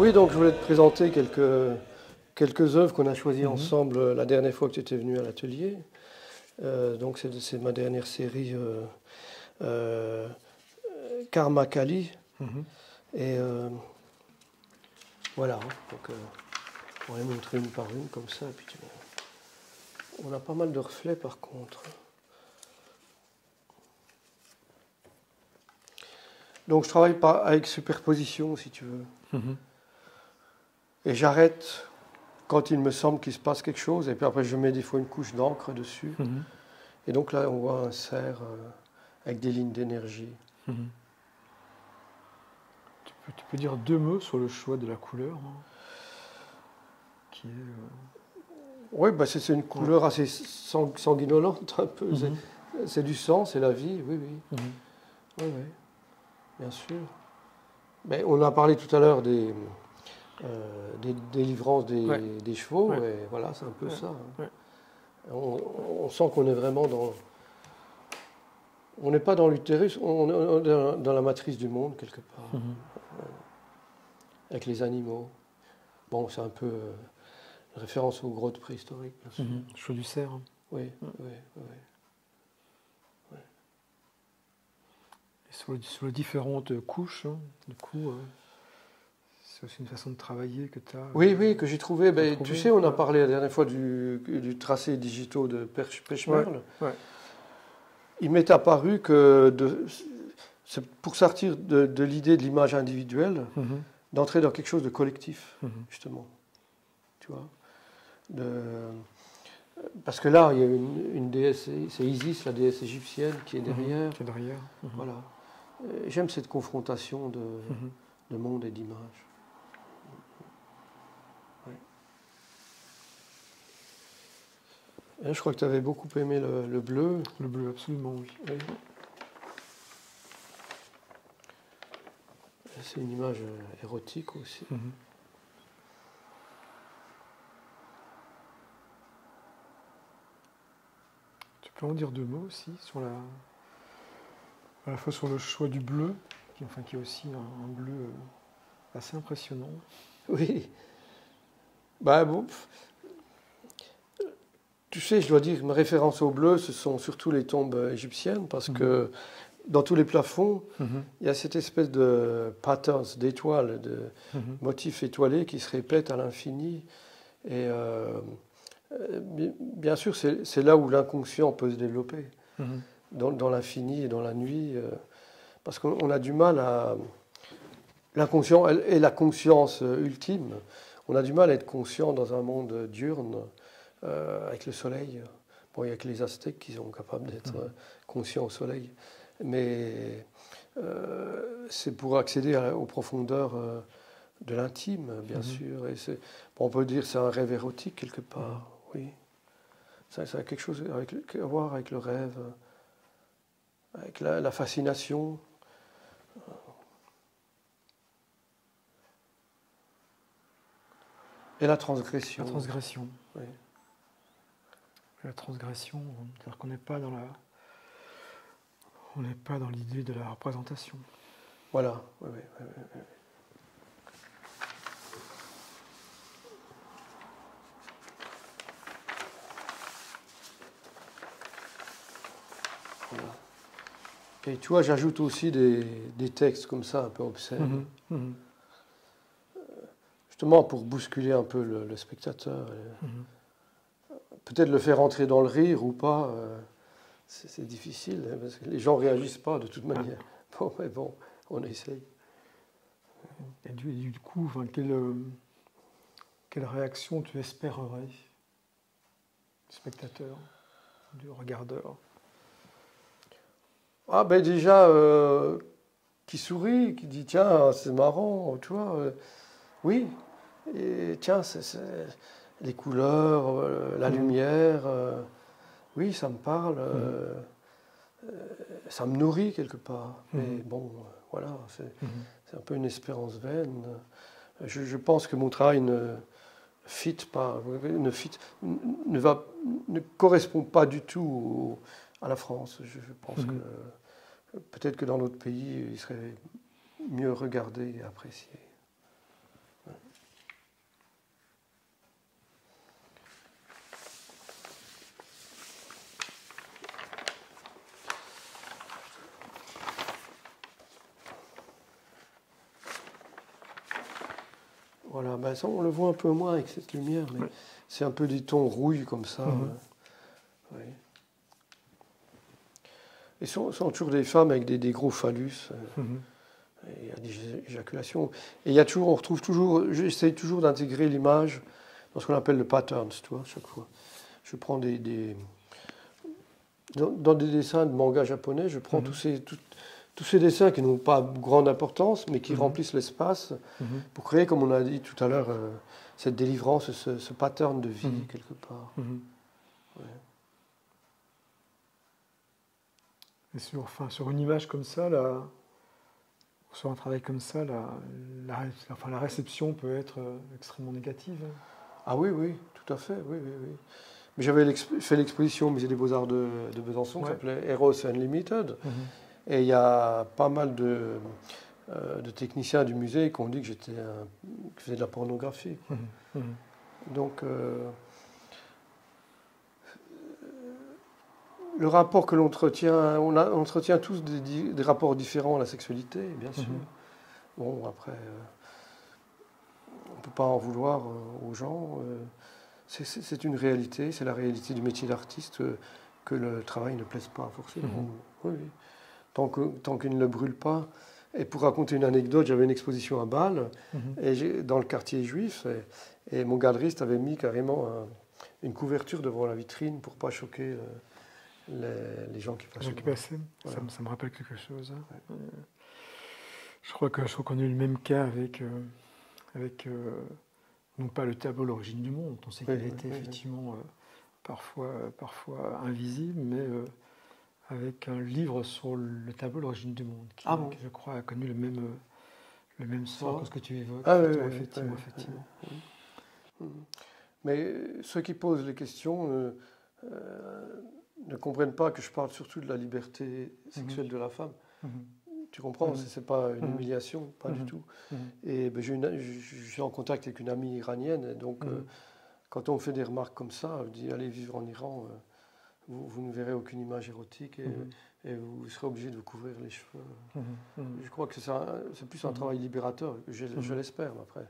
Oui, donc je voulais te présenter quelques œuvres qu'on a choisies ensemble la dernière fois que tu étais venu à l'atelier. Donc c'est ma dernière série Karma Kali. Et voilà, donc on va les montrer une par une comme ça. Et puis on a pas mal de reflets par contre. Donc je travaille pas avec superposition si tu veux. Et j'arrête quand il me semble qu'il se passe quelque chose. Et puis après je mets des fois une couche d'encre dessus. Et donc là on voit un cerf avec des lignes d'énergie. Tu peux dire deux mots sur le choix de la couleur qui est, Oui, bah c'est une couleur assez sanguinolente un peu. C'est du sang, c'est la vie, oui, oui. Oui, oui, bien sûr. Mais on a parlé tout à l'heure des délivrances des chevaux, et voilà, c'est un peu ça. On sent qu'on est vraiment dans... On n'est pas dans l'utérus, on est dans la matrice du monde, quelque part. Avec les animaux. Bon, c'est un peu une référence aux grottes préhistoriques, bien sûr. le choix du cerf. Oui, oui, oui. Et sur les différentes couches, du coup, c'est aussi une façon de travailler que tu as. Oui, oui, que j'ai trouvé. Ben, tu sais, on a parlé la dernière fois du tracé digitaux de Pechmerle. Il m'est apparu que c'est pour sortir de l'idée de l'image individuelle, d'entrer dans quelque chose de collectif, justement. Tu vois, parce que là, il y a une déesse, c'est Isis, la déesse égyptienne, qui est derrière. Voilà. J'aime cette confrontation de monde et d'image. Et je crois que tu avais beaucoup aimé le bleu. Le bleu, absolument, oui. C'est une image érotique aussi. Tu peux en dire deux mots aussi sur à la fois sur le choix du bleu, qui est aussi un bleu assez impressionnant. Oui. Bah bon. Tu sais, je dois dire que mes références au bleu, ce sont surtout les tombes égyptiennes, parce que dans tous les plafonds, il y a cette espèce de patterns, d'étoiles, de motifs étoilés qui se répètent à l'infini. Et bien sûr, c'est là où l'inconscient peut se développer, dans l'infini et dans la nuit, parce qu'on a du mal à... L'inconscient et la conscience ultime, on a du mal à être conscient dans un monde diurne, avec le soleil. Bon, il n'y a que les Aztèques qui sont capables d'être conscients au soleil. Mais c'est pour accéder aux profondeurs de l'intime, bien sûr. Et on peut dire que c'est un rêve érotique, quelque part, oui. Ça a quelque chose à voir avec le rêve, avec la fascination. Et la transgression. La transgression. Oui. La transgression, c'est-à-dire qu'on n'est pas dans l'idée de la représentation. Voilà. Oui. Voilà. Et tu vois, j'ajoute aussi des textes comme ça, un peu obscènes. Justement pour bousculer un peu le spectateur. Peut-être le faire entrer dans le rire ou pas, c'est difficile, parce que les gens ne réagissent pas de toute manière. Bon, mais bon, on essaye. Et du coup, quelle réaction tu espérerais du spectateur, du regardeur? Ah ben déjà, qui sourit, qui dit tiens, c'est marrant, tu vois. Oui, et tiens, les couleurs, la lumière, oui, ça me parle, ça me nourrit quelque part. Mais bon, voilà, c'est un peu une espérance vaine. Je pense que mon travail ne correspond pas du tout à la France. Je pense que peut-être que dans notre pays, il serait mieux regardé et apprécié. Voilà, ben ça, on le voit un peu moins avec cette lumière, mais c'est un peu des tons rouilles comme ça. Oui. Et sont toujours des femmes avec des gros phallus. Il y a des éjaculations. Et il y a toujours, on retrouve toujours, j'essaie toujours d'intégrer l'image dans ce qu'on appelle le patterns, tu vois, chaque fois. Je prends dans des dessins de manga japonais, je prends tous ces dessins qui n'ont pas grande importance, mais qui remplissent l'espace pour créer, comme on a dit tout à l'heure, cette délivrance, ce pattern de vie, quelque part. Ouais. Et sur une image comme ça, sur un travail comme ça, la réception peut être extrêmement négative. Ah oui, oui, tout à fait, oui. Mais j'avais fait l'exposition au Musée des Beaux-Arts de Besançon qui s'appelait Eros Unlimited. Et il y a pas mal de techniciens du musée qui ont dit que je faisais de la pornographie. Donc, le rapport que l'on entretient, on entretient tous des rapports différents à la sexualité, bien sûr. Bon, après, on ne peut pas en vouloir aux gens. C'est une réalité, c'est la réalité du métier d'artiste que le travail ne plaise pas forcément. Oui. Tant qu'il ne le brûle pas. Et pour raconter une anecdote, j'avais une exposition à Bâle, dans le quartier juif, et mon galeriste avait mis carrément une couverture devant la vitrine pour ne pas choquer les gens qui passaient. Voilà. Ça me rappelle quelque chose. Je crois qu'on a eu le même cas avec non pas le tableau L'origine du monde. On sait qu'il était effectivement parfois invisible, mais avec un livre sur le tableau L'origine du monde, qui, je crois, a connu le même sort que ce que tu évoques. Effectivement. Mais ceux qui posent les questions ne comprennent pas que je parle surtout de la liberté sexuelle de la femme. Tu comprends, ce n'est pas une humiliation, pas du tout. Et ben, je suis en contact avec une amie iranienne, et donc quand on me fait des remarques comme ça, je dis allez vivre en Iran, vous ne verrez aucune image érotique et vous serez obligé de vous couvrir les cheveux. Je crois que c'est plus un travail libérateur, je l'espère, mais après,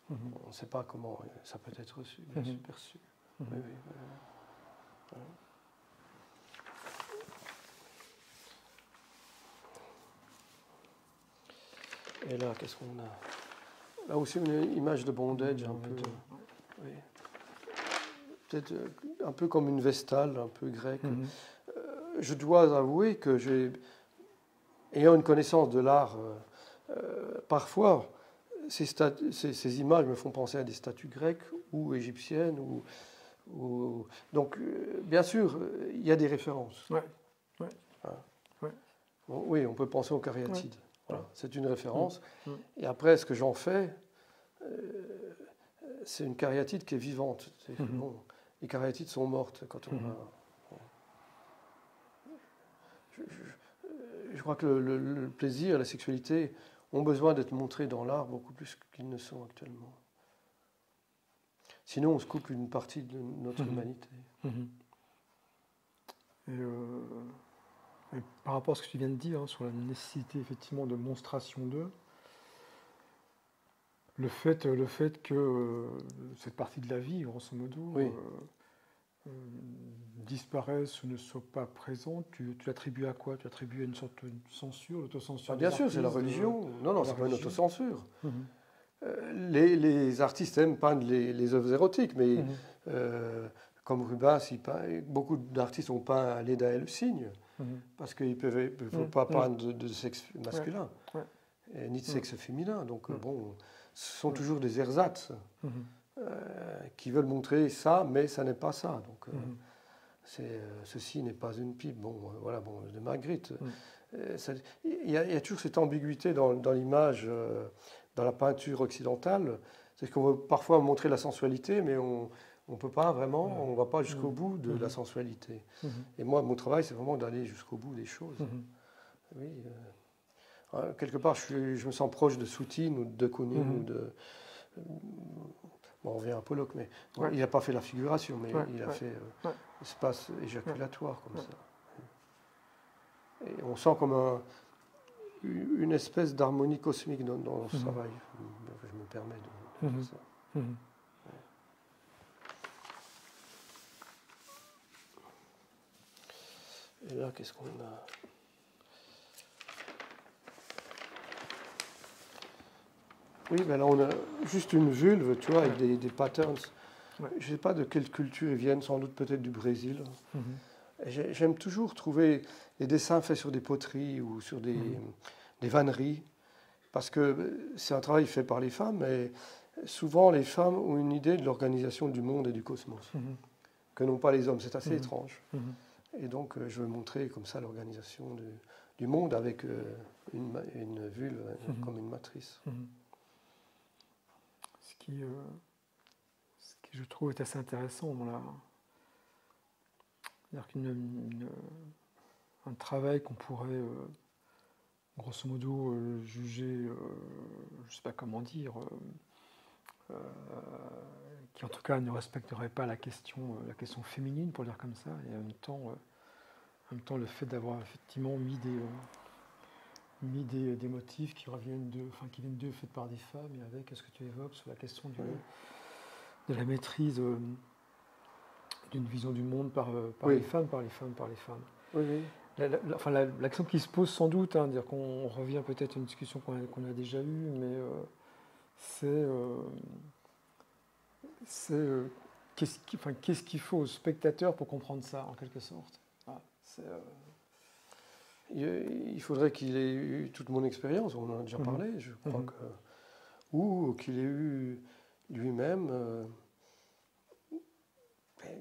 on ne sait pas comment ça peut être reçu, perçu. Oui. Et là, qu'est-ce qu'on a? Là aussi, une image de bondage, un peu. Oui. Peut-être un peu comme une vestale, un peu grecque. Je dois avouer que ayant une connaissance de l'art, parfois, ces images me font penser à des statues grecques ou égyptiennes. Donc, bien sûr, il y a des références. Bon, oui, on peut penser aux cariatides. Voilà, c'est une référence. Et après, ce que j'en fais, c'est une cariatide qui est vivante. Bon, les cariatides sont mortes quand on a... Je crois que le plaisir et la sexualité ont besoin d'être montrés dans l'art beaucoup plus qu'ils ne sont actuellement. Sinon, on se coupe une partie de notre humanité. Et par rapport à ce que tu viens de dire sur la nécessité effectivement de monstration d'eux, le fait que cette partie de la vie, grosso modo, disparaisse ou ne soit pas présente, tu l'attribues à quoi? Tu l'attribues à une sorte de censure, l'autocensure? Bien sûr, c'est la religion. Non, c'est pas une autocensure. Les artistes aiment peindre les œuvres érotiques, mais comme Rubens, beaucoup d'artistes ont peint Leda et le cygne, parce qu'ils ne peuvent pas peindre de sexe masculin, ni de sexe féminin. Donc, bon, ce sont toujours des ersatz qui veulent montrer ça, mais ça n'est pas ça. Donc, ceci n'est pas une pipe. De Magritte. Il y a toujours cette ambiguïté dans l'image, dans la peinture occidentale. C'est qu'on veut parfois montrer la sensualité, mais on ne peut pas vraiment, on ne va pas jusqu'au bout de la sensualité. Et moi, mon travail, c'est vraiment d'aller jusqu'au bout des choses. Oui. Quelque part, je me sens proche de Soutine ou de Kooning ou de... on revient à Pollock, mais il n'a pas fait la figuration, mais il a fait l'espace éjaculatoire comme ça. Et on sent comme une espèce d'harmonie cosmique dans ce travail. Je me permets Ça. Et là, qu'est-ce qu'on a? Oui, ben là, on a juste une vulve, tu vois, avec des patterns. Ouais. Je ne sais pas de quelle culture ils viennent, sans doute peut-être du Brésil. J'aime toujours trouver les dessins faits sur des poteries ou sur des vanneries, parce que c'est un travail fait par les femmes, et souvent les femmes ont une idée de l'organisation du monde et du cosmos, que n'ont pas les hommes. C'est assez étrange. Et donc je veux montrer comme ça l'organisation du monde avec une vulve comme une matrice. Ce qui, je trouve, est assez intéressant dans un travail qu'on pourrait, grosso modo, juger, je ne sais pas comment dire, qui en tout cas ne respecterait pas la question féminine, pour dire comme ça, et en même temps le fait d'avoir effectivement mis des motifs qui viennent d'eux, faits par des femmes, et avec ce que tu évoques sur la question de la maîtrise d'une vision du monde par les femmes. Oui, oui. L'accent qui se pose sans doute, dire qu'on revient peut-être à une discussion qu'on a déjà eue, mais qu'est-ce qu'il faut au spectateur pour comprendre ça, en quelque sorte. Il faudrait qu'il ait eu toute mon expérience, on en a déjà parlé, je crois ou qu'il ait eu lui-même,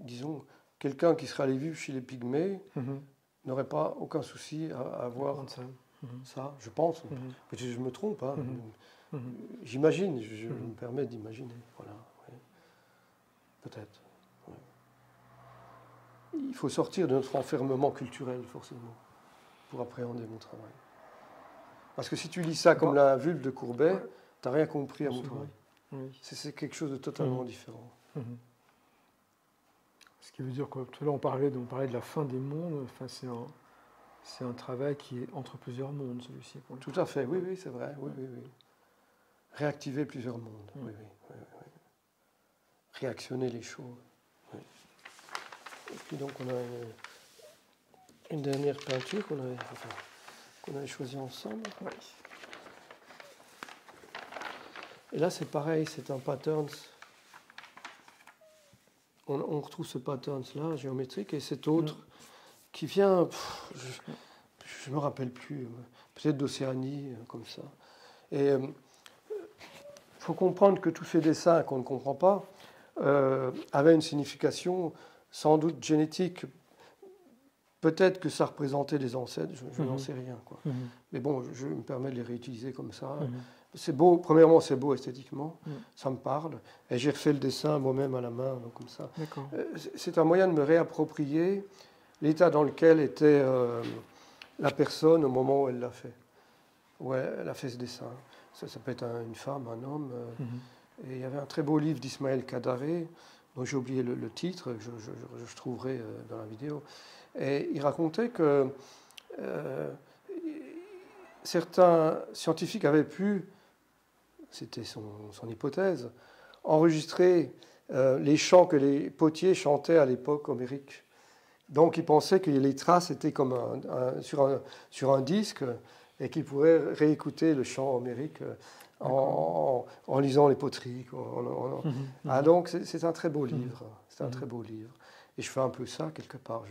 disons, quelqu'un qui serait allé vivre chez les Pygmées n'aurait pas aucun souci à voir ça, je pense. Peut-être que je me trompe, hein. J'imagine, je me permets d'imaginer. Voilà, ouais. Peut-être. Ouais. Il faut sortir de notre enfermement culturel, forcément, pour appréhender mon travail. Parce que si tu lis ça comme la vulve de Courbet, tu n'as rien compris à mon travail. Oui. C'est quelque chose de totalement différent. Ce qui veut dire que tout à l'heure on parlait de la fin des mondes. Enfin, c'est un travail qui est entre plusieurs mondes, celui-ci. Tout à fait, oui, c'est vrai. Oui. Réactiver plusieurs mondes. Oui. Réactionner les choses. Oui. Et puis donc on a une dernière peinture qu'on avait choisie ensemble. Oui. Et là c'est pareil, c'est un pattern. On retrouve ce pattern-là, géométrique, et cet autre qui vient, je ne me rappelle plus, peut-être d'Océanie, comme ça. Et il faut comprendre que tous ces dessins qu'on ne comprend pas avaient une signification sans doute génétique. Peut-être que ça représentait des ancêtres, je n'en sais rien, quoi. Mais bon, je me permets de les réutiliser comme ça. C'est beau, premièrement c'est beau esthétiquement, ça me parle, et j'ai refait le dessin moi-même à la main, donc comme ça. C'est un moyen de me réapproprier l'état dans lequel était la personne au moment où elle l'a fait, où elle a fait ce dessin. Ça peut être une femme, un homme, et il y avait un très beau livre d'Ismaël Kadaré, dont j'ai oublié le titre, je trouverai dans la vidéo, et il racontait que certains scientifiques avaient pu, c'était son hypothèse, enregistrer les chants que les potiers chantaient à l'époque homérique. Donc il pensait que les traces étaient comme sur un disque et qu'il pourrait réécouter le chant homérique en lisant les poteries. Donc c'est un très beau livre. C'est un très beau livre. Et je fais un peu ça quelque part.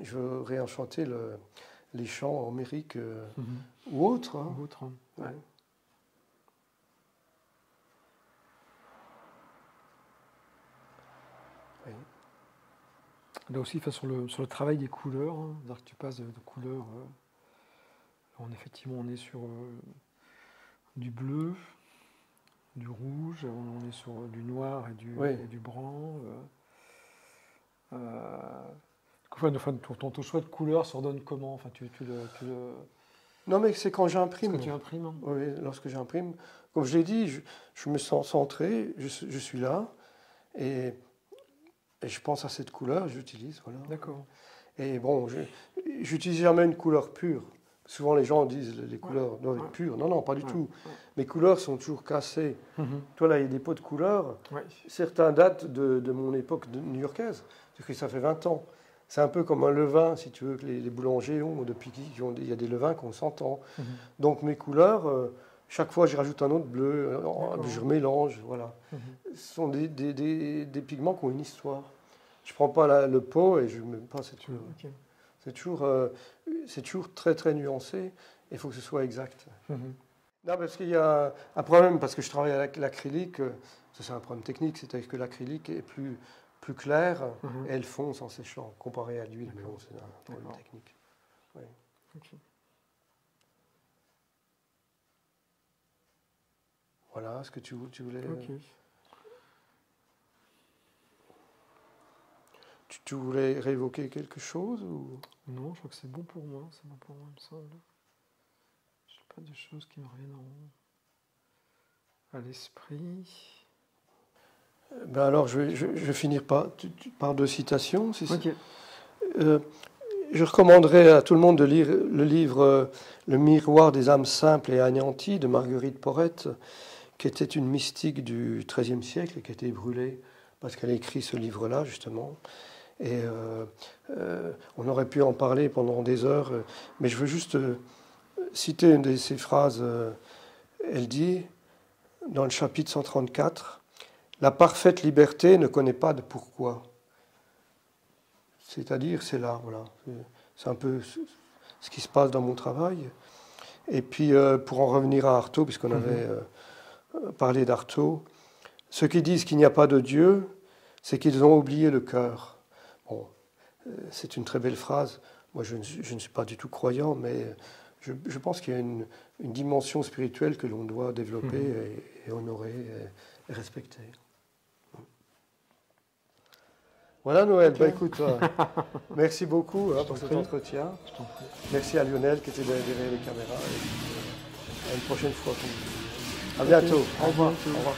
Je veux réenchanter les chants homériques ou autres. Ou autres, ouais. Oui. Là aussi, sur le travail des couleurs, c'est-à-dire que tu passes de couleurs. Effectivement, on est sur du bleu, du rouge, on est sur du noir et du blanc. Ton choix de couleur s'ordonne comment? Enfin, Non, mais c'est quand j'imprime. Lorsque tu imprimes. Oui, lorsque j'imprime. Comme je l'ai dit, je me sens centré, je suis là, et je pense à cette couleur, j'utilise. Voilà. D'accord. Et bon, j'utilise jamais une couleur pure. Souvent, les gens disent les couleurs doivent être pures. Non, non, pas du tout. Mes couleurs sont toujours cassées. Toi, là, il y a des pots de couleurs. Certains datent de mon époque new-yorkaise, parce que ça fait 20 ans. C'est un peu comme un levain, si tu veux, que les boulangers ont depuis il y a des levains qu'on s'entend. Donc, mes couleurs, chaque fois, j'y rajoute un autre bleu, je remélange, voilà. Ce sont des pigments qui ont une histoire. Je ne prends pas le pot et je ne mets pas cette couleur. C'est toujours très, très nuancé. Il faut que ce soit exact. Non, parce qu'il y a un problème, parce que je travaille avec l'acrylique. C'est un problème technique, c'est-à-dire que l'acrylique est plus clair et elle fonce en séchant, comparé à l'huile. Mais bon, c'est un problème technique. Oui. Voilà, est-ce que tu voulais... Tu voulais réévoquer quelque chose ou... Non, je crois que c'est bon pour moi. C'est bon pour moi, il me semble. Je n'ai pas de choses qui me reviennent à l'esprit. Ben alors, je vais finir par deux citations. Je recommanderais à tout le monde de lire le livre « Le miroir des âmes simples et anéanties » de Marguerite Porrette, qui était une mystique du XIIIe siècle et qui a été brûlée parce qu'elle a écrit ce livre-là, justement. Et on aurait pu en parler pendant des heures, mais je veux juste citer une de ses phrases. Elle dit, dans le chapitre 134, « La parfaite liberté ne connaît pas de pourquoi ». C'est-à-dire, c'est là, voilà. C'est un peu ce qui se passe dans mon travail. Et puis, pour en revenir à Artaud, puisqu'on avait parlé d'Artaud, ceux qui disent qu'il n'y a pas de Dieu, c'est qu'ils ont oublié le cœur. Bon, c'est une très belle phrase. Moi, je ne suis pas du tout croyant, mais je pense qu'il y a une dimension spirituelle que l'on doit développer et honorer et respecter. Voilà, Noël. Okay. Écoute, merci beaucoup pour cet entretien. Merci à Lionel qui était derrière les caméras. Et à une prochaine fois. À bientôt. Au revoir. Au revoir.